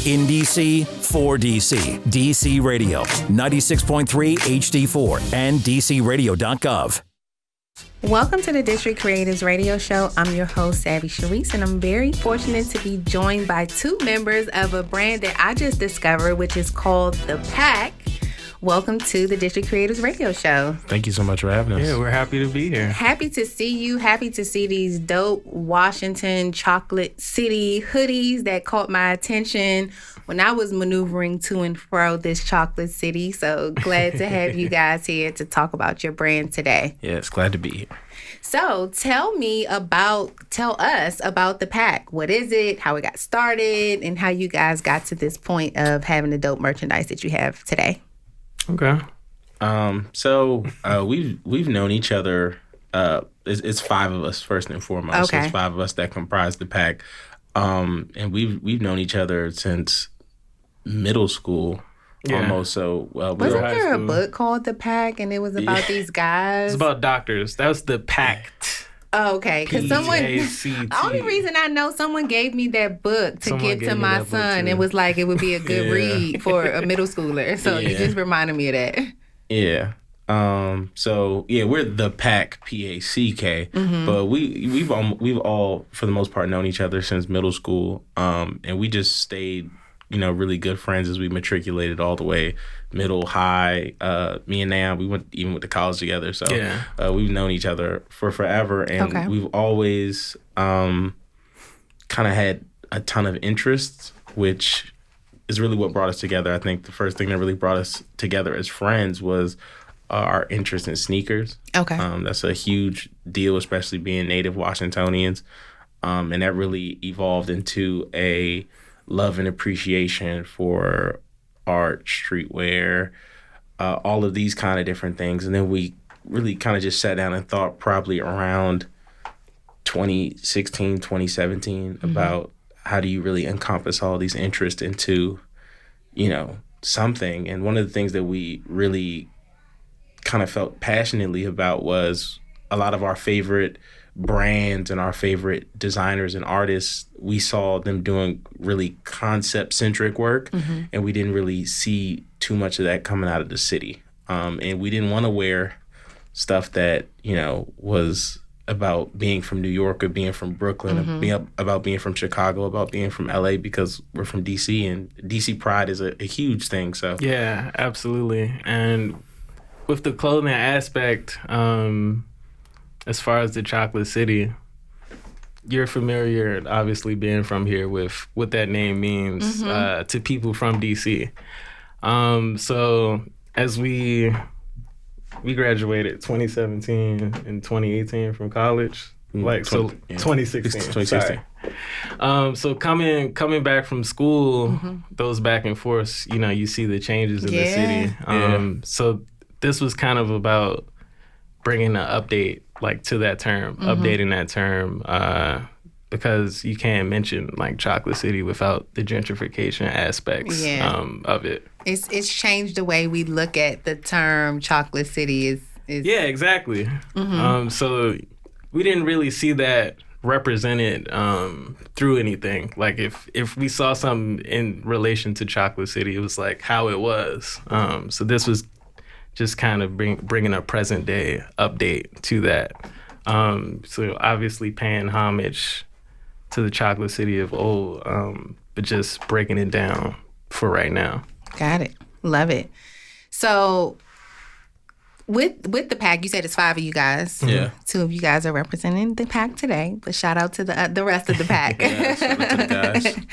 In DC, for DC. DC Radio, 96.3 HD4 and DCRadio.gov. Welcome to the District Creatives Radio Show. I'm your host, Cherise, and I'm very fortunate to be joined by two members of a brand that I just discovered, which is called The Pack. Welcome to the District Creatives Radio Show. Thank you so much for having us. Yeah, we're happy to be here. Happy to see you. Happy to see these dope Washington Chocolate City hoodies that caught my attention when I was maneuvering to and fro this chocolate city. So glad to have you guys here to talk about your brand today. Yes, glad to be here. So tell us about The Pack. What is it, how it got started, and how you guys got to this point of having the dope merchandise that you have today. Okay. So we've known each other. It's five of us first and foremost. Okay. So it's five of us that comprise The Pack. And we've known each other since middle school. Yeah. Almost. So Wasn't there a book called The Pack, and it was about these guys? It's about doctors. That was The Pact. Oh, okay. Because someone, P-A-C-T. the only reason I know, someone gave me that book to give to my son. It was like, it would be a good read for a middle schooler. So you just reminded me of that. Yeah. So we're The Pack, P-A-C-K. Mm-hmm. But we've all for the most part known each other since middle school. And we just stayed, really good friends as we matriculated all the way middle, high. Me and Nam, we went to college together. So we've known each other for forever, and we've always kind of had a ton of interests, which is really what brought us together. I think the first thing that really brought us together as friends was our interest in sneakers. Okay. That's a huge deal, especially being native Washingtonians. And that really evolved into a love and appreciation for art, streetwear, all of these kind of different things. And then we really kind of just sat down and thought probably around 2016, 2017 about how do you really encompass all these interests into, something. And one of the things that we really kind of felt passionately about was a lot of our favorite brands and our favorite designers and artists, we saw them doing really concept-centric work, and we didn't really see too much of that coming out of the city. And we didn't want to wear stuff that, was about being from New York or being from Brooklyn, or about being from Chicago, about being from LA, because we're from DC, and DC pride is a huge thing. So yeah, absolutely. And with the clothing aspect, as far as the Chocolate City, you're familiar, obviously, being from here with what that name means to people from DC. So as we graduated 2017 and 2018 from college, 2016. 2016. So coming back from school, those back and forths, you see the changes in the city. So this was kind of about bringing an update to that term, updating that term, because you can't mention Chocolate City without the gentrification aspects of it. It's changed the way we look at the term Chocolate City. Is Yeah, exactly. So we didn't really see that represented through anything. If we saw something in relation to Chocolate City, it was how it was. So this was just kind of bringing a present day update to that. So obviously paying homage to the Chocolate City of old, but just breaking it down for right now. Got it. Love it. So with the Pack, you said it's five of you guys. Yeah. Two of you guys are representing the Pack today, but shout out to the rest of the Pack. Shout out to the guys.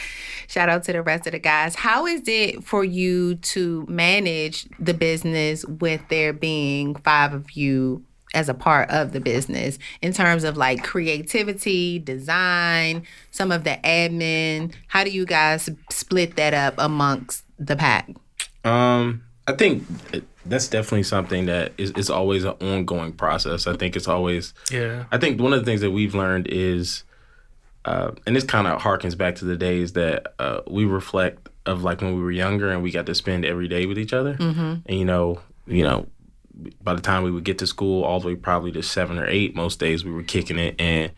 Shout out to the rest of the guys. How is it for you to manage the business with there being five of you as a part of the business in terms of creativity, design, some of the admin? How do you guys split that up amongst the Pack? I think that's definitely something that is always an ongoing process. I think it's always... Yeah. I think one of the things that we've learned is, and this kind of harkens back to the days that we reflect of when we were younger and we got to spend every day with each other. And, by the time we would get to school, all the way probably to 7 or 8, most days we were kicking it. And,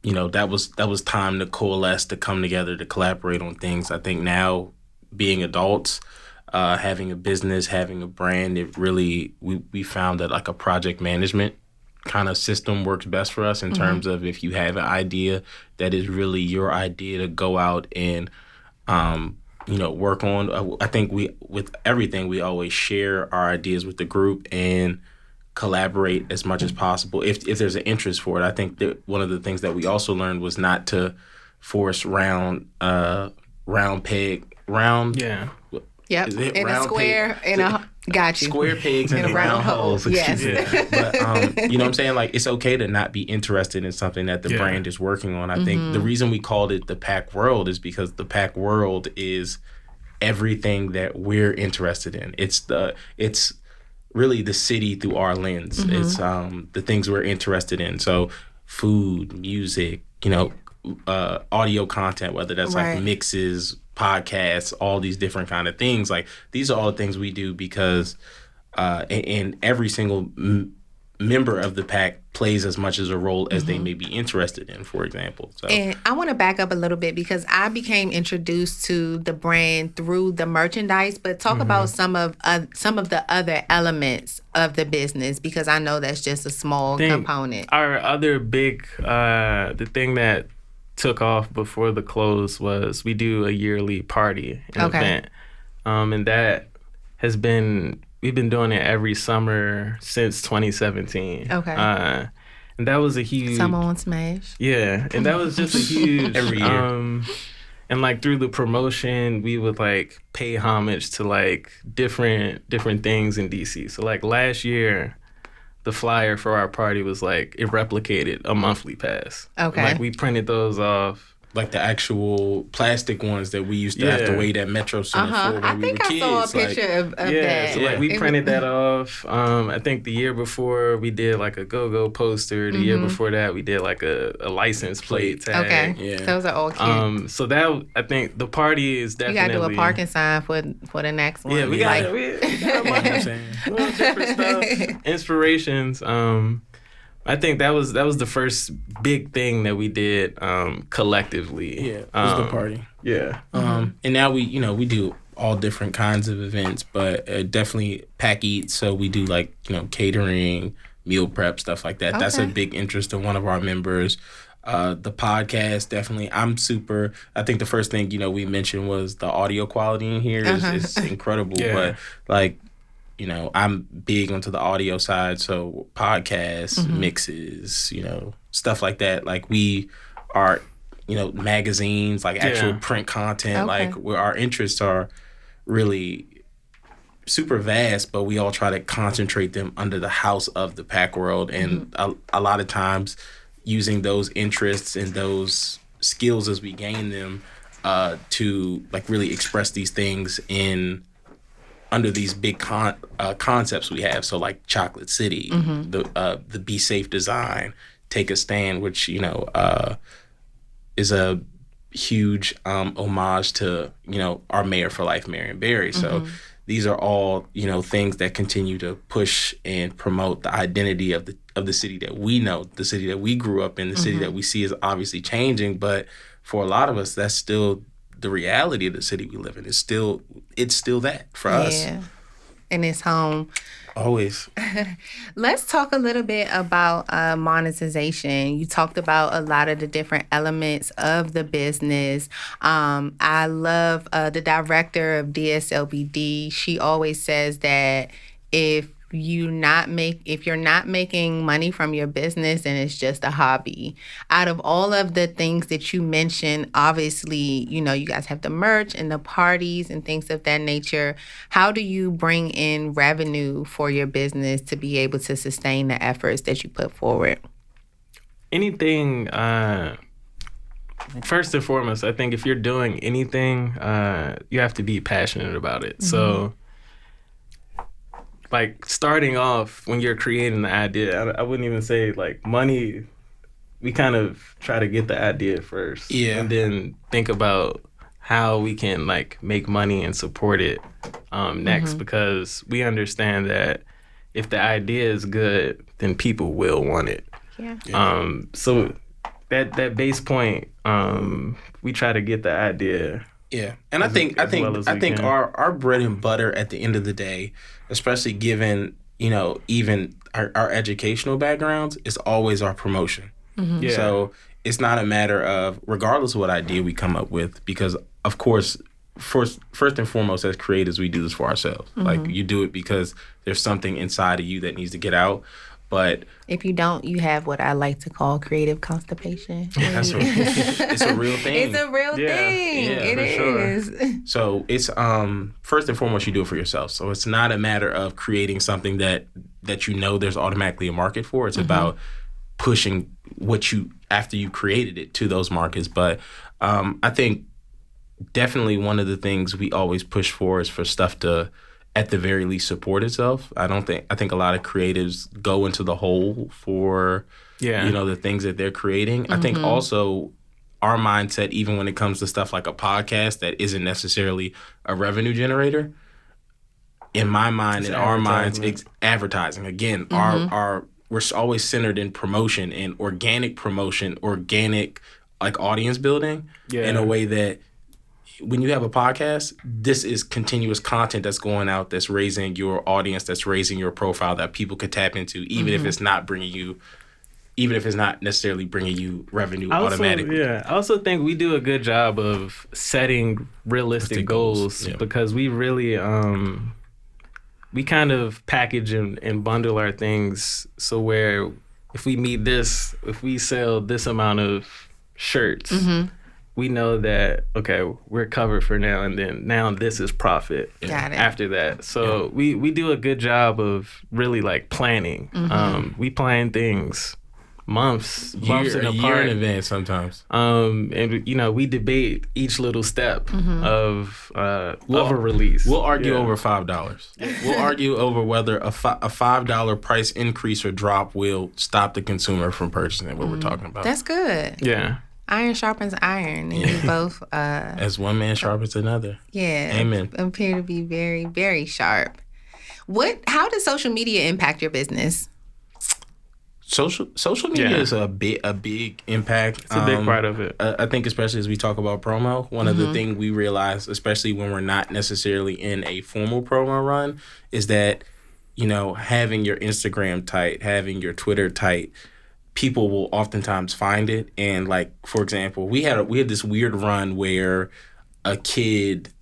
that was time to coalesce, to come together, to collaborate on things. I think now, being adults, having a business, having a brand, it really, we found that like a project management kind of system works best for us in terms of if you have an idea that is really your idea to go out and work on. I think with everything, we always share our ideas with the group and collaborate as much as possible if there's an interest for it. I think that one of the things that we also learned was not to force round peg. Yep. In a square, got you. Square pegs in a round hole. Yes. But you know what I'm saying? Like, it's okay to not be interested in something that the brand is working on. I think the reason we called it the Pack World is because the Pack World is everything that we're interested in. It's really the city through our lens. It's the things we're interested in. So food, music, audio content, whether that's like mixes, podcasts, all these different kind of things. Like, these are all the things we do because and every single member of the pack plays as much as a role as they may be interested in, for example. So, and I want to back up a little bit because I became introduced to the brand through the merchandise, but talk about some of the other elements of the business, because I know that's just a small component. Our other big, the thing that took off before the close was we do a yearly party event. And that has been, we've been doing it every summer since 2017. And that was a huge... Summer on Smash. Yeah. And that was just a huge... every year. And like through the promotion, we would like pay homage to like different things in DC. So like last year, the flyer for our party was like, it replicated a monthly pass. Like we printed those off. Like the actual plastic ones that we used to have to wait at Metro Center for when we were kids. I think I saw a picture of that. So like we printed that off. I think the year before we did like a go-go poster. The year before that we did like a license plate tag. Those are all cute. So that, I think the party is definitely... You gotta do a parking sign for the next one. Yeah, we got a bunch of different stuff. Inspirations. I think that was the first big thing that we did collectively. Yeah, it was the party. Yeah. And now we do all different kinds of events, but definitely pack eats. So we do like, catering, meal prep, stuff like that. That's a big interest of one of our members. The podcast, definitely. I think the first thing, we mentioned was the audio quality in here is incredible. But like, I'm big onto the audio side, so podcasts, mixes, stuff like that. Like we are, magazines, like actual print content, like where our interests are really super vast, but we all try to concentrate them under the house of the Pack World. And a lot of times using those interests and those skills as we gain them to like really express these things under these big concepts we have. So like Chocolate City, the Be Safe design, Take a Stand, which, is a huge homage to, our mayor for life, Marion Barry. So these are all, things that continue to push and promote the identity of the city that we know, the city that we grew up in, the city that we see is obviously changing. But for a lot of us, that's still the reality of the city we live in. It's still that for us. Yeah, and it's home. Always. Let's talk a little bit about monetization. You talked about a lot of the different elements of the business. I love the director of DSLBD. She always says that if you're not making money from your business, then it's just a hobby. Out of all of the things that you mentioned, obviously, you guys have the merch and the parties and things of that nature. How do you bring in revenue for your business to be able to sustain the efforts that you put forward? Anything, first and foremost, I think if you're doing anything, you have to be passionate about it. So like starting off when you're creating the idea, I wouldn't even say like money. We kind of try to get the idea first, and then think about how we can like make money and support it next, because we understand that if the idea is good, then people will want it. So that base point, we try to get the idea. Yeah, and I think our bread and butter at the end of the day, especially given even our educational backgrounds, is always our promotion. Mm-hmm. Yeah. So it's not a matter of, regardless of what idea we come up with, because of course, first and foremost, as creatives, we do this for ourselves. Mm-hmm. Like, you do it because there's something inside of you that needs to get out. But if you don't, you have what I like to call creative constipation. it's a real thing. It's a real thing. Yeah, it is. Sure. So it's first and foremost, you do it for yourself. So it's not a matter of creating something that there's automatically a market for. It's about pushing what you, after you created it, to those markets. But I think definitely one of the things we always push for is for stuff to, at the very least, support itself. I think a lot of creatives go into the hole for the things that they're creating. I think also our mindset, even when it comes to stuff like a podcast that isn't necessarily a revenue generator, in my mind, in our minds, it's advertising. Again, we're always centered in promotion and organic like audience building in a way that, when you have a podcast, this is continuous content that's going out, that's raising your audience, that's raising your profile that people could tap into, even if it's not necessarily bringing you revenue automatically. Yeah, I also think we do a good job of setting realistic goals because we really we kind of package and bundle our things so where if we sell this amount of shirts, we know that, okay, we're covered for now, and then now this is profit after that. So we do a good job of really like planning. We plan things months in a year in advance sometimes. And we debate each little step of a release. We'll argue over $5. We'll argue over whether a $5 price increase or drop will stop the consumer from purchasing what we're talking about. That's good. Yeah. Iron sharpens iron, and you both as one man sharpens another. Yeah. Amen. Appear to be very, very sharp. How does social media impact your business? Social media is a big impact. It's a big part of it. I think especially as we talk about promo, one of the things we realize, especially when we're not necessarily in a formal promo run, is that, having your Instagram tight, having your Twitter tight, people will oftentimes find it. And like, for example, we had this weird run where a kid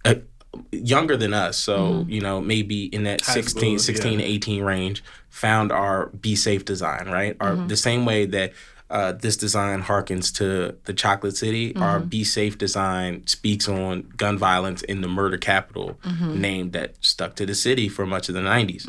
younger than us, so maybe in that 16 to 18 range, found our Be Safe design, right? The same way that this design harkens to the Chocolate City, our Be Safe design speaks on gun violence in the murder capital, name that stuck to the city for much of the 90s.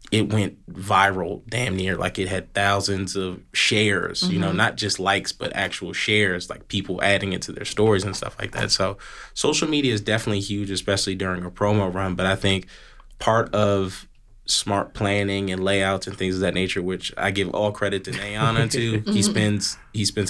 It went viral damn near, like it had thousands of shares, not just likes, but actual shares, like people adding it to their stories and stuff like that. So social media is definitely huge, especially during a promo run. But I think part of smart planning and layouts and things of that nature, which I give all credit to Nayana to, he spends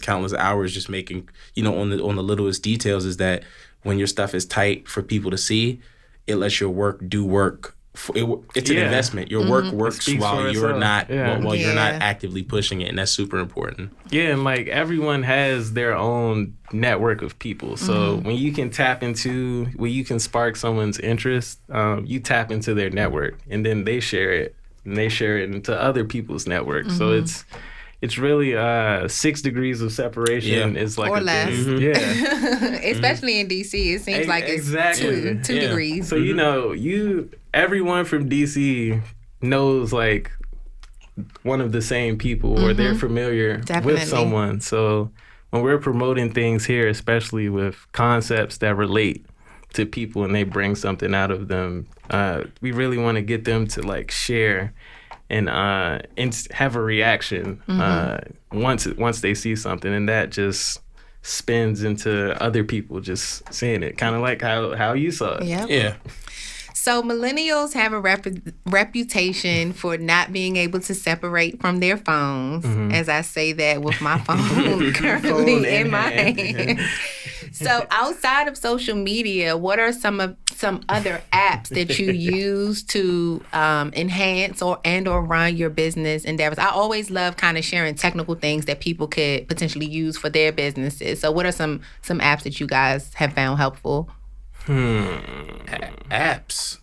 countless hours just making, on the littlest details, is that when your stuff is tight for people to see, it lets your work do work. It's an investment. Your work works while you're not you're not actively pushing it, and that's super important. Yeah, and like everyone has their own network of people. So when you can spark someone's interest, you tap into their network, and then they share it, into other people's networks. So it's really 6 degrees of separation is like or less. Yeah. Especially in DC, it seems like it's two degrees. So everyone from DC knows like one of the same people, or they're familiar with someone. So when we're promoting things here, especially with concepts that relate to people and they bring something out of them, we really want to get them to like share and have a reaction once they see something, and that just spins into other people just seeing it, kind of like how you saw it. Yep. Yeah. So millennials have a reputation for not being able to separate from their phones, as I say that with my phone currently in my hand. So outside of social media, what are some other apps that you use to enhance or run your business endeavors? I always love kind of sharing technical things that people could potentially use for their businesses. So what are some apps that you guys have found helpful? Apps.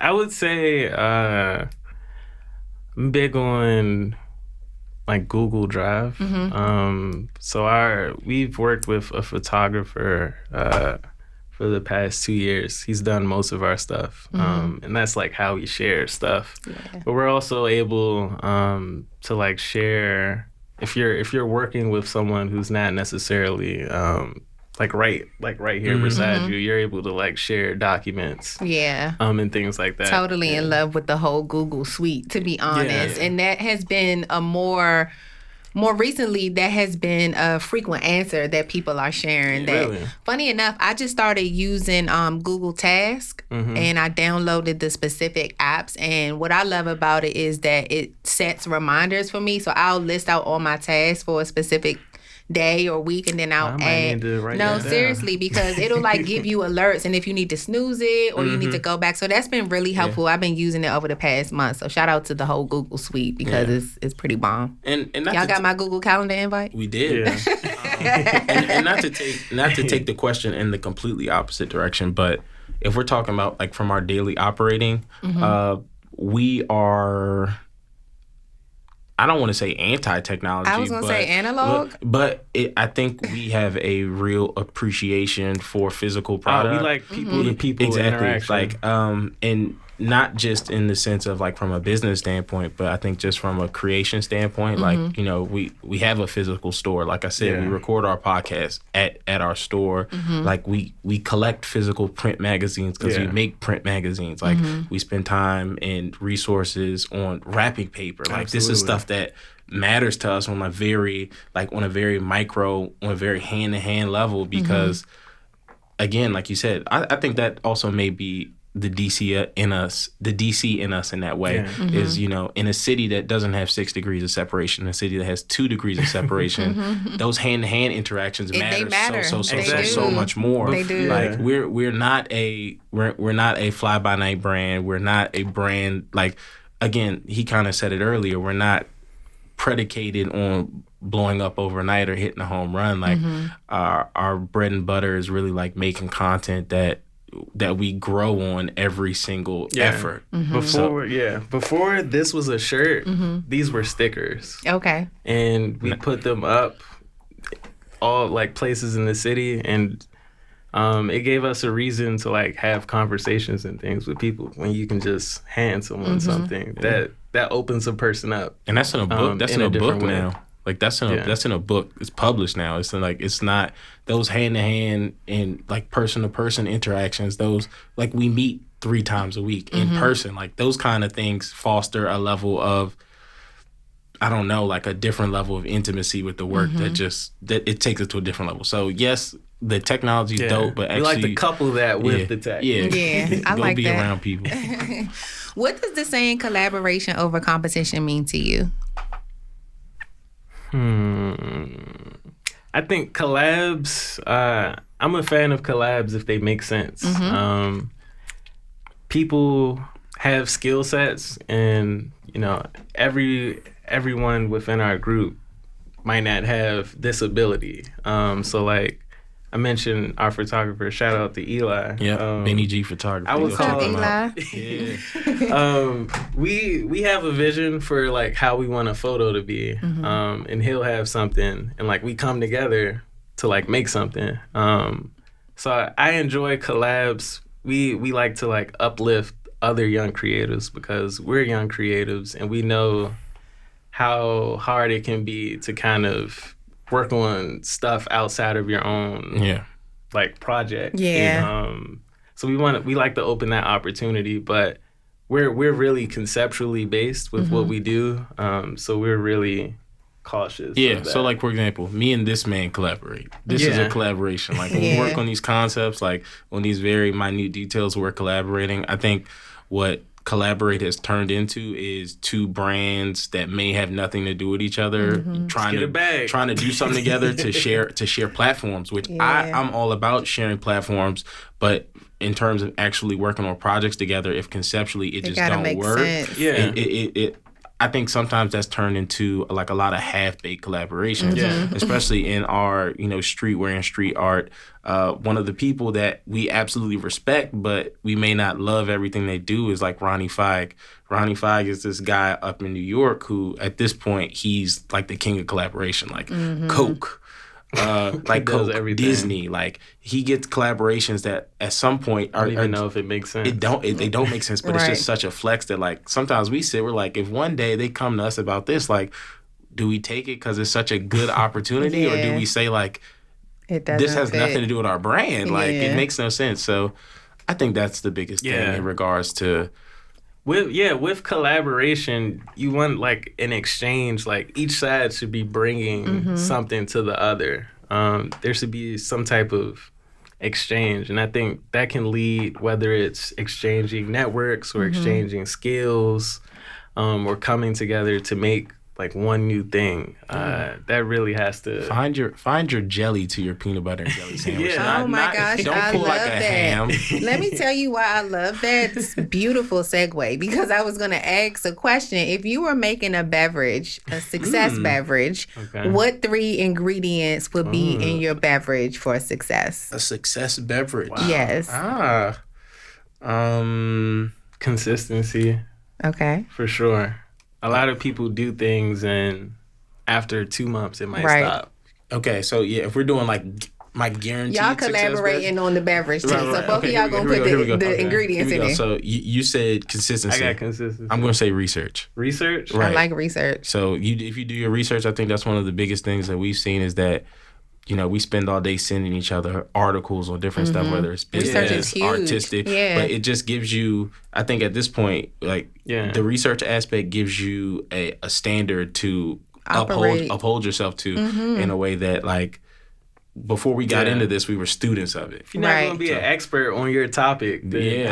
I would say I'm big on like Google Drive. So we've worked with a photographer for the past 2 years. He's done most of our stuff, and that's like how we share stuff. Yeah. But we're also able to like share if you're working with someone who's not necessarily right here beside you, you're able to like share documents. Yeah. And things like that. Totally in love with the whole Google suite, to be honest. And that has been a more recently, that has been a frequent answer that people are sharing. Really? Funny enough, I just started using Google Task, and I downloaded the specific apps. And what I love about it is that it sets reminders for me. So I'll list out all my tasks for a specific day or week, and then I'll add. No, seriously, because it'll like give you alerts, and if you need to snooze it or you need to go back. So that's been really helpful. I've been using it over the past month. So shout out to the whole Google suite because it's pretty bomb. And y'all got my Google Calendar invite? We did. Yeah. and not to take the question in the completely opposite direction, but if we're talking about like from our daily operating, we are. I don't want to say anti-technology. I was going to say analog. But I think we have a real appreciation for physical product. We like people-to-people interaction. Like, and not just in the sense of like from a business standpoint, but I think just from a creation standpoint, like, you know, we have a physical store. Like I said, we record our podcast at our store. Like we collect physical print magazines because we make print magazines. Like we spend time and resources on wrapping paper. Like this is stuff that matters to us on a very micro, on a very hand-to-hand level because again, like you said, I think that also may be the DC in us in that way is, you know, in a city that doesn't have 6 degrees of separation, a city that has 2 degrees of separation, those hand-to-hand interactions matter so much more. They do. Like we're not a fly-by-night brand. We're not a brand like, again, he kind of said it earlier, we're not predicated on blowing up overnight or hitting a home run. Like our bread and butter is really like making content that we grow on every single effort. Before this was a shirt, these were stickers. Okay. And we put them up all like places in the city, and it gave us a reason to like have conversations and things with people when you can just hand someone something that opens a person up. And that's in a book. That's in a book now. Like that's in a book. It's published now. It's not those hand to hand and like person to person interactions. Those like we meet 3 times a week in person. Like those kind of things foster a level of, I don't know, like a different level of intimacy with the work that it takes it to a different level. So yes, the technology's dope, but actually we like to couple that with the tech. Yeah, I like be that. around people. What does the saying collaboration over competition mean to you? I think collabs, I'm a fan of collabs if they make sense. People have skill sets, and you know, everyone within our group might not have this ability. So like I mentioned our photographer, shout out to Eli. Yeah, Benny G Photography. I was calling Eli. We have a vision for like how we want a photo to be, and he'll have something, and like we come together to like make something. So I enjoy collabs. We like to like uplift other young creatives because we're young creatives, and we know how hard it can be to kind of work on stuff outside of your own like project. So we like to open that opportunity, but we're really conceptually based with what we do. So we're really cautious. So like for example, me and this man collaborate. This is a collaboration. Like when we work on these concepts, like on these very minute details, we're collaborating. I think what Collaborate has turned into is two brands that may have nothing to do with each other trying to do something together to share platforms, which I'm all about sharing platforms, but in terms of actually working on projects together, if conceptually it just don't work, I think sometimes that's turned into like a lot of half-baked collaborations, especially in our, streetwear and street art. One of the people that we absolutely respect, but we may not love everything they do is like Ronnie Feig. Ronnie Feig is this guy up in New York who, at this point, he's like the king of collaboration, like Coke. Like Coke, Disney, like he gets collaborations that at some point I don't even know if it makes sense. They don't make sense, but it's just such a flex that like sometimes we're like, if one day they come to us about this, like, do we take it because it's such a good opportunity, or do we say like, this has nothing to do with our brand, like it makes no sense. So I think that's the biggest thing in regards to. With collaboration, you want like an exchange. Like each side should be bringing something to the other. There should be some type of exchange, and I think that can lead, whether it's exchanging networks or exchanging skills, or coming together to make like one new thing. That really has to find your jelly to your peanut butter and jelly sandwich. Oh my gosh, don't I pull love like a that. ham. Let me tell you why I love that. It's a beautiful segue, because I was gonna ask a question. If you were making a beverage, a success beverage, what 3 ingredients would be in your beverage for success? A success beverage. Wow. Yes. Consistency. Okay. For sure. A lot of people do things and after 2 months it might stop. Okay, so if we're doing like my guaranteed y'all collaborating on the beverage too. So both of y'all gonna put the ingredients in there. So you said consistency. I got consistency. I'm gonna say research. Research? Right. I like research. So if you do your research, I think that's one of the biggest things that we've seen is that, we spend all day sending each other articles on different stuff, whether it's business, artistic, but it just gives you, I think at this point, like the research aspect gives you a standard to uphold yourself to in a way that like, before we got into this, we were students of it. If you're not going to be an expert on your topic, then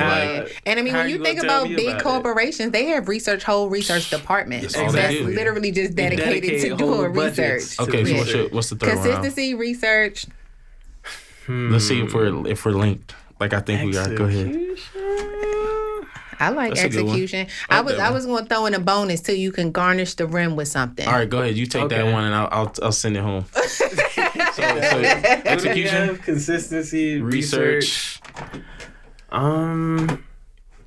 and I mean, when you think about big corporations, they have whole reresearch departments. That's literally just dedicated to doing research. Okay, so what's the third one? Consistency, research. Let's see if we're linked. Like I think we are. Go ahead. I like execution. I was going to throw in a bonus too. You can garnish the rim with something. All right, go ahead. You take that one, and I'll send it home. So execution, consistency, research. I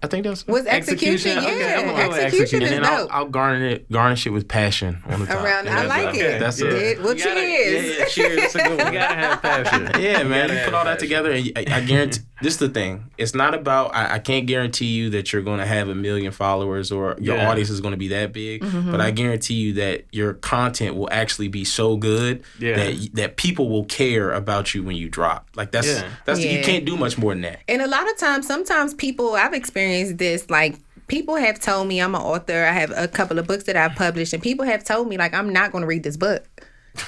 think that's was execution. Yeah, execution is and then dope. I'll garnish it with passion on the top. I like it. That's it. Well, cheers. Yeah, cheers. It's a good one. You gotta have passion. Yeah, man. You put all that together, and I guarantee. This is the thing. It's not about. I can't guarantee you that you're going to have 1 million followers or your audience is going to be that big. But I guarantee you that your content will actually be so good that people will care about you when you drop. Like that's you can't do much more than that. And a lot of times, sometimes people, I've experienced this, like people have told me, I'm an author, I have a couple of books that I've published, and people have told me like, I'm not going to read this book.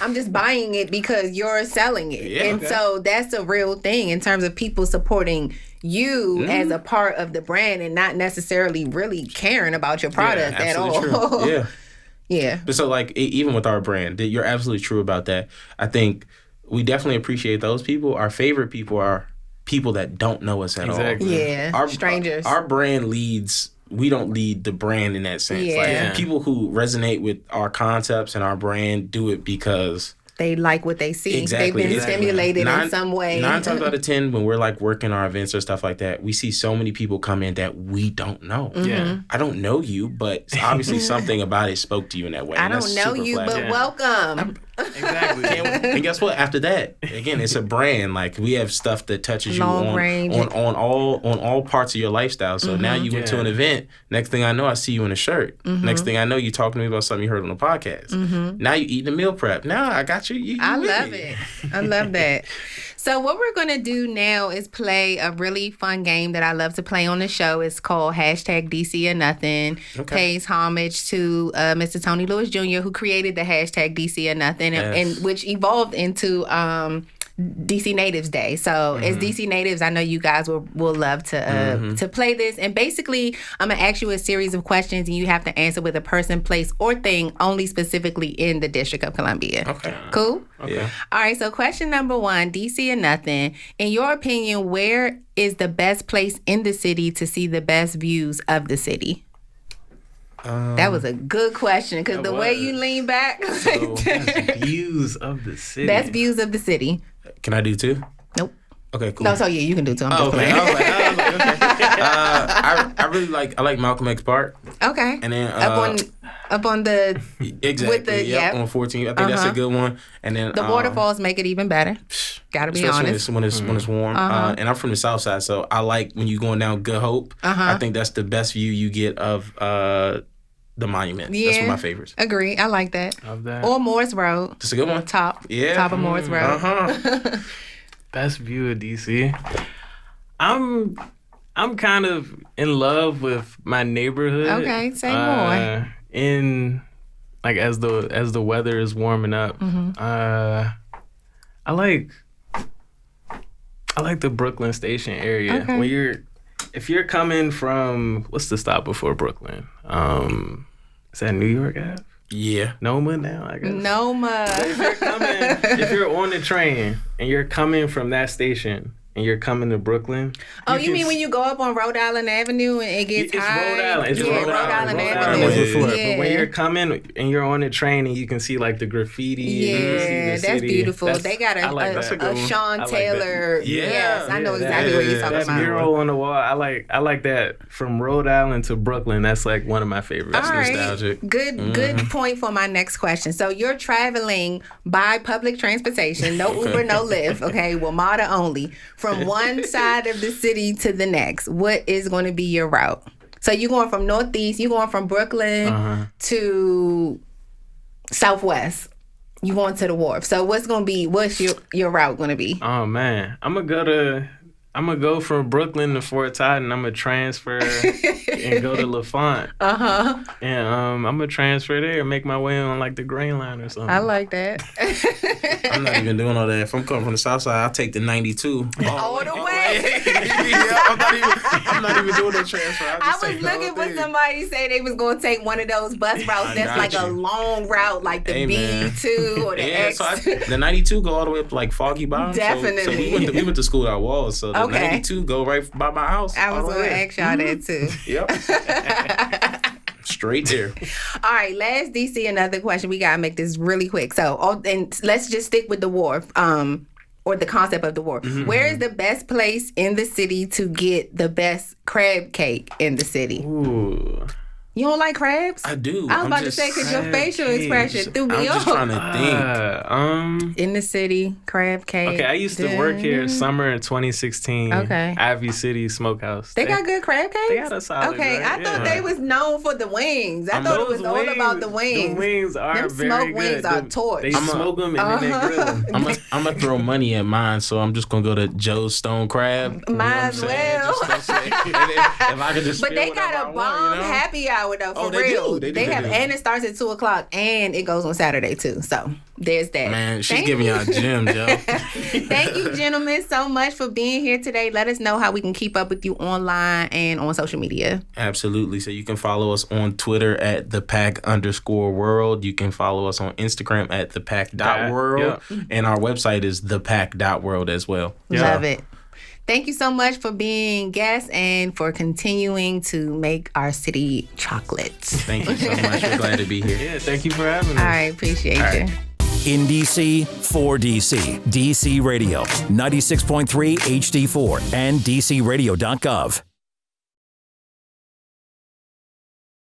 I'm just buying it because you're selling it. So that's a real thing in terms of people supporting you as a part of the brand and not necessarily really caring about your product at all. True. Yeah. But so like even with our brand, you're absolutely true about that. I think we definitely appreciate those people. Our favorite people are people that don't know us at all. Yeah, strangers. Our brand leads. We don't lead the brand in that sense. Like people who resonate with our concepts and our brand do it because they like what they see. Exactly. They've been stimulated in some way. 9 times out of 10, when we're like working our events or stuff like that, we see so many people come in that we don't know. Yeah. I don't know you, but obviously something about it spoke to you in that way. I don't know you, but welcome. Exactly. And guess what? After that, again, it's a brand. Like we have stuff that touches you on all parts of your lifestyle. So now you went to an event. Next thing I know, I see you in a shirt. Next thing I know, you talking to me about something you heard on the podcast. Now you eating a meal prep. Now I got you. I love it. I love that. So what we're going to do now is play a really fun game that I love to play on the show. It's called #DC or Nothing. Pays homage to Mr. Tony Lewis Jr., who created the #DC or Nothing, and which evolved into DC Natives Day. So as DC Natives, I know you guys will love to play this. And basically, I'm going to ask you a series of questions, and you have to answer with a person, place, or thing only specifically in the District of Columbia. Okay. Cool? Yeah. All right, so question number 1, DC or nothing. In your opinion, where is the best place in the city to see the best views of the city? That was a good question, because the way you lean back. Best views of the city. Best views of the city. Can I do 2? Nope. Okay, cool. No, so yeah, you can do 2. I'm just Okay. playing. I was like, okay. I really like Malcolm X Park. Okay. And then up on the exactly. with the on 14th. I think that's a good one. And then the waterfalls make it even better. Gotta be honest. When it's warm. And I'm from the South Side, so I like when you're going down Good Hope. I think that's the best view you get of the monument. Yeah. That's one of my favorites. Agree. I like that. Of that. Or Morris Road. That's a good one. Top of Morris Road. Best view of DC. I'm kind of in love with my neighborhood. Okay, say more. In like as the weather is warming up, I like the Brooklyn Station area. Okay. If you're coming from, what's the stop before Brooklyn? Is that New York Ave? Yeah. Noma now, I guess. Noma. If you're on the train and you're coming from that station and you're coming to Brooklyn. Oh, you mean when you go up on Rhode Island Avenue and it gets high? It's Rhode Island. It's Rhode Island Avenue. But when you're coming and you're on the train and you can see like the graffiti. Yeah, and you see the that's city, beautiful. They got a Sean Taylor. Yes, I know exactly what you're talking that about. mural on the wall. I like that from Rhode Island to Brooklyn. That's like one of my favorites. All right. Nostalgic. Good point for my next question. So you're traveling by public transportation, no Uber, no Lyft, okay, WMATA only, from one side of the city to the next. What is going to be your route? So you're going from Northeast, you're going from Brooklyn to Southwest. You going to the Wharf. So what's your route going to be? Oh man, I'm gonna go from Brooklyn to Fort Totten. I'm gonna transfer and go to LaFont. And I'm gonna transfer there and make my way on like the Green Line or something. I like that. I'm not even doing all that. If I'm coming from the South Side, I'll take the 92. All the way. Yeah, I'm not even doing no transfer. I was looking for somebody to say they was going to take one of those bus routes that's like a long route, like the B2 or the X. So the 92 go all the way up to like Foggy Bottom. Definitely. So we went to school out Walls. So the 92 go right by my house. I was going to ask y'all that too. Yep. Straight there. All right, last DC, another question. We got to make this really quick. So, and let's just stick with the wharf, or the concept of the wharf. Where is the best place in the city to get the best crab cake in the city? Ooh. You don't like crabs? I do. I was about to say, because your facial expression threw me I'm off. just trying to think. In the city, crab cake. Okay, I used to work here summer in 2016. Okay. Ivy City Smokehouse. They got good crab cakes? They got a solid. Okay, I thought they was known for the wings. I thought it was all about the wings. The wings are Them very smoke good. wings are torch. They smoke them and then they grill them. I'm gonna throw money at mine, so I'm just gonna go to Joe's Stone Crab. You know Might what I'm as saying? well. Just if I could just But they feel got whatever a I bomb want, happy hour though, for Oh, they real. do. They have, do. and it starts at 2:00 and it goes on Saturday too. So there's that. Man, she's Thank giving you. y'all a gym, Joe. Thank you, gentlemen, so much for being here today. Let us know how we can keep up with you online and on social media. Absolutely. So you can follow us on Twitter at @thepack_world. You can follow us on Instagram at thepack.world. Yeah. And our website is thepack.world as well. Yeah. Love it. Thank you so much for being guests and for continuing to make our city chocolate. Thank you so much. We're glad to be here. Yeah, thank you for having us. All right, appreciate you. In DC, for DC, DC Radio, 96.3 HD4, and DCRadio.gov.